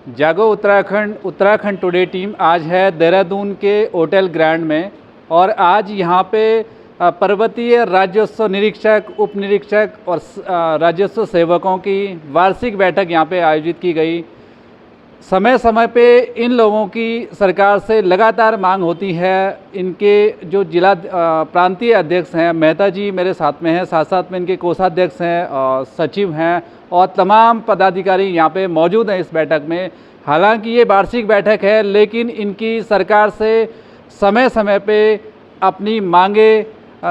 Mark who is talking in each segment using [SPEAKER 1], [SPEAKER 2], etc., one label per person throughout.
[SPEAKER 1] जागो Uttarakhand today team आज है देहरादून के होटल ग्रैंड में और आज यहाँ पे पर्वतीय राज्योत्सव निरीक्षक, उप निरीक्षक और राज्योत्सव सेवकों की वार्षिक बैठक यहाँ पे आयोजित की गई। समय समय पे इन लोगों की सरकार से लगातार मांग होती है। इनके जो जिला प्रांतीय अध्यक्ष हैं मेहता जी मेरे साथ में हैं, साथ साथ में इनके कोषाध्यक्ष हैं और सचिव हैं और तमाम पदाधिकारी यहाँ पे मौजूद हैं इस बैठक में। हालांकि ये वार्षिक बैठक है, लेकिन इनकी सरकार से समय समय पे अपनी मांगे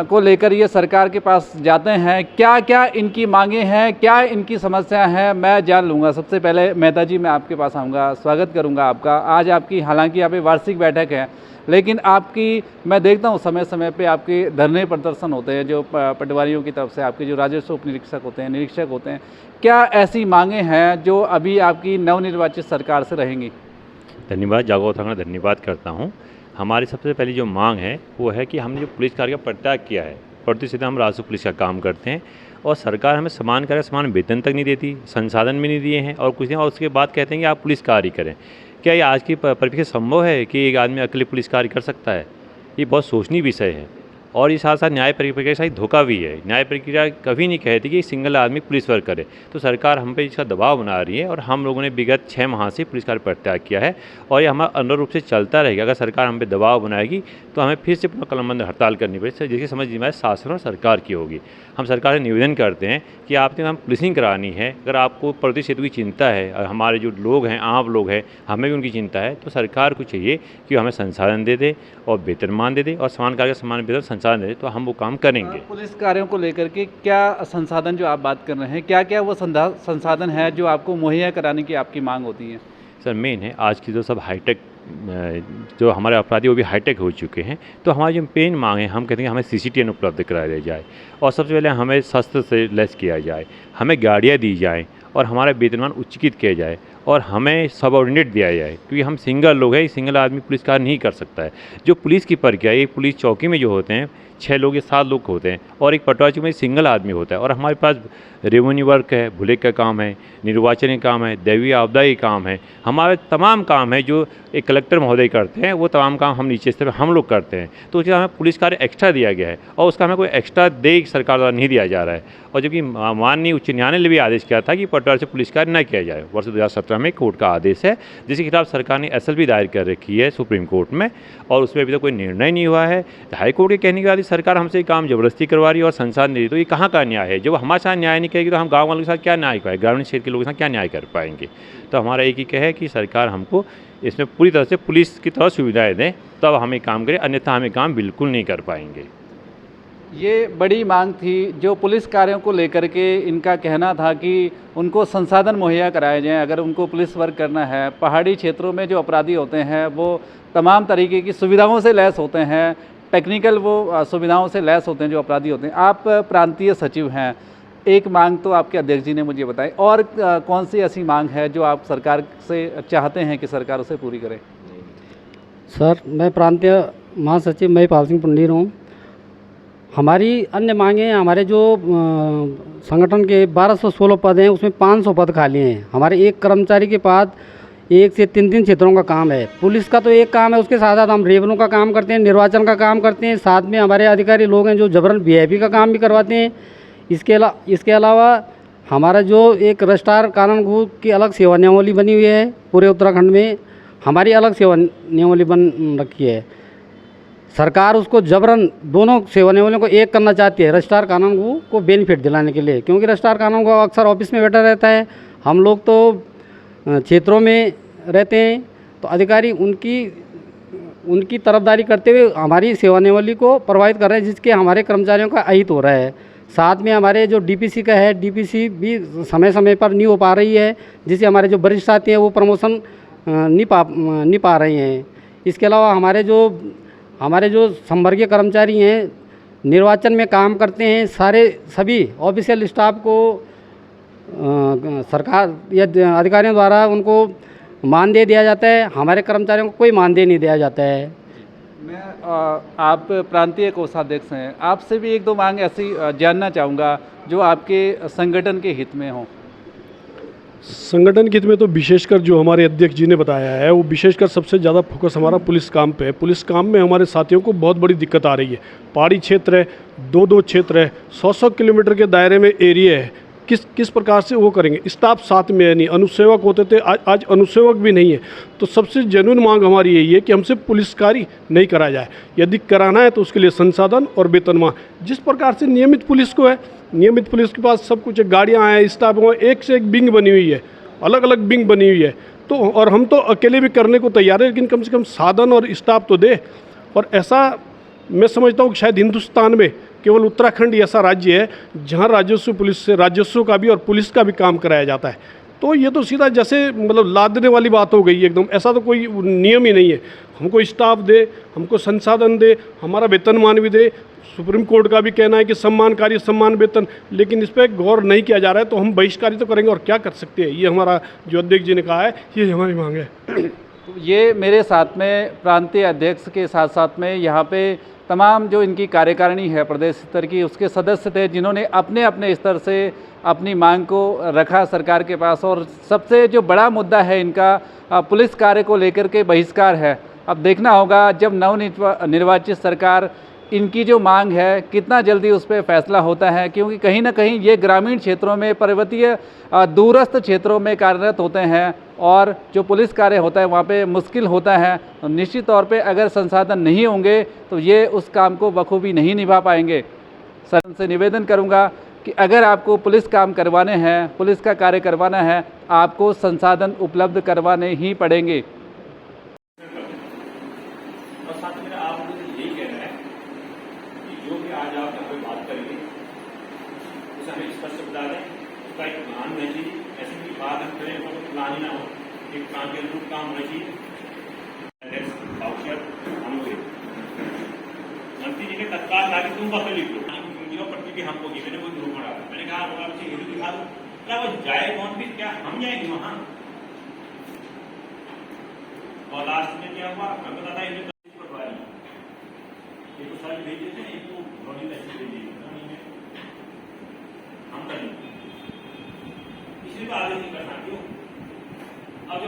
[SPEAKER 1] को लेकर ये सरकार के पास जाते हैं। क्या क्या इनकी मांगे हैं, क्या इनकी समस्या है, मैं जान लूँगा। सबसे पहले मेहता जी मैं आपके पास आऊँगा, स्वागत करूँगा आपका। आज आपकी हालांकि यहाँ पे वार्षिक बैठक है, लेकिन आपकी मैं देखता हूँ समय समय पे आपके धरने प्रदर्शन होते हैं जो पटवारियों की तरफ से, आपके जो राजस्व उप निरीक्षक होते हैं, निरीक्षक होते हैं। क्या ऐसी मांगे हैं जो अभी आपकी नवनिर्वाचित सरकार से रहेंगी?
[SPEAKER 2] धन्यवाद, जागो उत्तराखंड धन्यवाद करता हूँ। हमारी सबसे पहली जो मांग है वो है कि हमने जो पुलिस कार्य का परित्याग किया है, प्रतिशत हम राजस्व पुलिस का काम करते हैं और सरकार हमें समान कार्य समान वेतन तक नहीं देती, संसाधन भी नहीं दिए हैं और कुछ नहीं, और उसके बाद कहते हैं कि आप पुलिस कार्य करें। क्या ये आज की परिप्रेक्ष्य संभव है कि एक आदमी अकेले पुलिस कार्य कर सकता है? ये बहुत सोचनीय विषय है और ये साथ साथ न्याय प्रक्रिया के साथ धोखा भी है। न्याय प्रक्रिया कभी नहीं कहती कि सिंगल आदमी पुलिस वर्क करे, तो सरकार हम पे इसका दबाव बना रही है और हम लोगों ने विगत 6 माह से पुलिस कार्य परित्याग किया है और ये हमारा अनुरूप रूप से चलता रहेगा। अगर सरकार हम पे दबाव बनाएगी तो हमें फिर से पुनः कलमबंद हड़ताल करनी पड़ेगी, जिसकी समझ जिम्मेदारी शासन और सरकार की होगी। हम सरकार से निवेदन करते हैं कि आपने हम पुलिसिंग करानी है, अगर आपको पर्वतीय क्षेत्र की चिंता है और हमारे जो लोग हैं, आम लोग हैं, हमें भी उनकी चिंता है, तो सरकार को चाहिए कि हमें संसाधन दे दे और वेतनमान दे दे और समान कार्य समान वेतन संसाधन दे दे, तो हम वो काम करेंगे।
[SPEAKER 1] पुलिस कार्यों को लेकर के क्या संसाधन जो आप बात कर रहे हैं, क्या क्या वो संसाधन है जो आपको मुहैया कराने की आपकी मांग होती है?
[SPEAKER 2] सर मेन है आज की जो सब हाईटेक जो हमारे अपराधी वो भी हाईटेक हो चुके हैं, तो हमारी जो मेन मांग है, हम कहते हैं हमें CCTV उपलब्ध कराया दिया जाए और सबसे पहले हमें शस्त्र से लैस किया जाए, हमें गाड़ियाँ दी जाएँ और हमारा वेतनमान उच्चीकृत किया जाए और हमें सबऑर्डिनेट दिया जाए, क्योंकि हम सिंगल लोग हैं, सिंगल आदमी पुलिस कार्य नहीं कर सकता है। जो पुलिस की प्रक्रिया, एक पुलिस चौकी में जो होते हैं 6 लोग या 7 लोग होते हैं और एक पटवारी में सिंगल आदमी होता है और हमारे पास रेवेन्यू वर्क है, भुलेख का काम है, निर्वाचन का काम है, दैवीय आपदा का काम है, हमारे तमाम काम है जो एक कलेक्टर महोदय करते हैं, वो तमाम काम हम नीचे स्तर पर हम लोग करते हैं। तो उसके हमें पुलिस कार्य एक्स्ट्रा दिया गया है और उसका हमें कोई एक्स्ट्रा दे सरकार द्वारा नहीं दिया जा रहा है। और जबकि माननीय उच्च न्यायालय ने भी आदेश किया था कि पटवारी से पुलिस कार्य न किया जाए, वर्ष 2017 में कोर्ट का आदेश है, जिसके खिलाफ सरकार ने SLP दायर कर रखी है सुप्रीम कोर्ट में और उसमें अभी तक कोई निर्णय नहीं हुआ है। हाई कोर्ट के कहने के बाद सरकार हमसे काम जबरदस्ती करवा रही है और संसाधन नहीं, तो ये कहाँ का न्याय है? जब हमारे साथ न्याय नहीं करेगी तो हम गाँव वालों के साथ क्या न्याय पाएंगे, ग्रामीण क्षेत्र के लोगों के साथ क्या न्याय कर पाएंगे? तो हमारा एक ही कह है कि सरकार हमको इसमें पूरी तरह से पुलिस की तरह सुविधाएं दें, तब हमें काम करें, अन्यथा हमें काम बिल्कुल नहीं कर पाएंगे।
[SPEAKER 1] ये बड़ी मांग थी जो पुलिस कार्यों को लेकर के इनका कहना था कि उनको संसाधन मुहैया कराए जाएं। अगर उनको पुलिस वर्क करना है, पहाड़ी क्षेत्रों में जो अपराधी होते हैं वो तमाम तरीके की सुविधाओं से लैस होते हैं, टेक्निकल वो सुविधाओं से लैस होते हैं जो अपराधी होते हैं। आप प्रांतीय सचिव हैं, एक मांग तो आपके अध्यक्ष जी ने मुझे बताई, और कौन सी ऐसी मांग है जो आप सरकार से चाहते हैं कि सरकार उसे पूरी करे?
[SPEAKER 3] सर मैं प्रांतीय महासचिव महिपाल सिंह पुंडीर हूँ। हमारी अन्य मांगे हैं, हमारे जो संगठन के 1216 पद हैं उसमें 500 पद खाली हैं। हमारे एक कर्मचारी के पास 1 से 3 क्षेत्रों का काम है। पुलिस का तो एक काम है, उसके साथ साथ हम रेवन्यू का काम करते हैं, निर्वाचन का काम करते हैं, साथ में हमारे अधिकारी लोग हैं जो जबरन VIP का काम भी करवाते हैं। इसके अलावा हमारा जो एक रजिस्ट्रार कानून की अलग सेवा नियमावली बनी हुई है, पूरे उत्तराखंड में हमारी अलग सेवा नियमावली बन रखी है। सरकार उसको जबरन दोनों सेवा नियमावलियों को एक करना चाहती है रजिस्ट्रार कानून को बेनिफिट दिलाने के लिए, क्योंकि रजिस्ट्रार कानून को अक्सर ऑफिस में बैठा रहता है, हम लोग तो क्षेत्रों में रहते हैं, तो अधिकारी उनकी तरफदारी करते हुए हमारी सेवा नियमावली को प्रभावित कर रहे हैं, जिसके हमारे कर्मचारियों का अहित हो रहा है। साथ में हमारे जो DPC का है, DPC भी समय समय पर नहीं हो पा रही है, जिससे हमारे जो वरिष्ठ साथी हैं वो प्रमोशन नहीं पा रहे हैं। इसके अलावा हमारे जो संवर्गीय कर्मचारी हैं, निर्वाचन में काम करते हैं, सभी ऑफिशियल स्टाफ को सरकार या अधिकारियों द्वारा उनको मानदेय दिया जाता है, हमारे कर्मचारियों को कोई मानदेय नहीं दिया जाता है।
[SPEAKER 1] आप प्रांतीय कोषाध्यक्ष हैं, आपसे भी 1-2 मांग ऐसी जानना चाहूँगा जो आपके संगठन के हित में हो।
[SPEAKER 4] संगठन के हित में तो विशेषकर जो हमारे अध्यक्ष जी ने बताया है वो विशेषकर सबसे ज़्यादा फोकस हमारा पुलिस काम पे है। पुलिस काम में हमारे साथियों को बहुत बड़ी दिक्कत आ रही है। पहाड़ी क्षेत्र है, दो क्षेत्र है, 100 किलोमीटर के दायरे में एरिया है, किस प्रकार से वो करेंगे। स्टाफ साथ में है नहीं, अनुसेवक होते थे, आज अनुसेवक भी नहीं है। तो सबसे जेन्युइन मांग हमारी यही है कि हमसे पुलिस कार्य नहीं करा जाए। यदि कराना है तो उसके लिए संसाधन और वेतनमान, जिस प्रकार से नियमित पुलिस को है, नियमित पुलिस के पास सब कुछ है, गाड़ियाँ हैं, स्टाफ है, एक से एक विंग बनी हुई है, अलग अलग विंग बनी हुई है। तो और हम तो अकेले भी करने को तैयार है, लेकिन कम से कम साधन और स्टाफ तो दे। और ऐसा मैं समझता हूँ कि शायद हिंदुस्तान में केवल उत्तराखंड ही ऐसा राज्य है जहाँ राजस्व पुलिस से राजस्व का भी और पुलिस का भी काम कराया जाता है। तो ये तो सीधा जैसे मतलब लादने वाली बात हो गई एकदम। ऐसा तो कोई नियम ही नहीं है। हमको स्टाफ दे, हमको संसाधन दे, हमारा वेतनमान भी दे। सुप्रीम कोर्ट का भी कहना है कि सम्मानकारी सम्मान वेतन, लेकिन इस पर गौर नहीं किया जा रहा है। तो हम बहिष्कार तो करेंगे और क्या कर सकते हैं। ये हमारा जो अध्यक्ष जी ने कहा है, ये हमारी मांग है।
[SPEAKER 1] ये मेरे साथ में प्रांतीय अध्यक्ष के साथ साथ में यहाँ पे तमाम जो इनकी कार्यकारिणी है प्रदेश स्तर की, उसके सदस्य थे जिन्होंने अपने अपने स्तर से अपनी मांग को रखा सरकार के पास। और सबसे जो बड़ा मुद्दा है इनका पुलिस कार्य को लेकर के बहिष्कार है। अब देखना होगा जब निर्वाचित सरकार इनकी जो मांग है कितना जल्दी उस पर फैसला होता है, क्योंकि कहीं ना कहीं ये ग्रामीण क्षेत्रों में, पर्वतीय दूरस्थ क्षेत्रों में कार्यरत होते हैं और जो पुलिस कार्य होता है वहाँ पे मुश्किल होता है। तो निश्चित तौर पे अगर संसाधन नहीं होंगे तो ये उस काम को बखूबी नहीं निभा पाएंगे। सर से निवेदन करूँगा कि अगर आपको पुलिस काम करवाने हैं, पुलिस का कार्य करवाना है, आपको संसाधन उपलब्ध करवाने ही पड़ेंगे।
[SPEAKER 2] और साथ में आप मुझे यही कहना है कि जो भी आज आप यहाँ पे बात करेंगे उसे हमें स्पष्ट बता दें, उसका एक प्लान होना चाहिए। ऐसी कोई बात हम करें तो प्लान ही ना हो, एक काम के अनुरूप काम होना चाहिए। मंत्री जी के तत्काल लाके तुम पत्र लिख लो, पत्र भी हमको की मैंने कोई ग्रुप बना, मैंने कहा होगा मुझे ये भी दिखा दो। क्या वो जाए कौन भी, क्या हम जाएंगे वहां? और लास्ट में क्या हुआ हमें बता था, ये तो सारी भेज देते हैं, एक तो भेज दिए हम करेंगे, इसलिए तो आगे नहीं करना क्यों।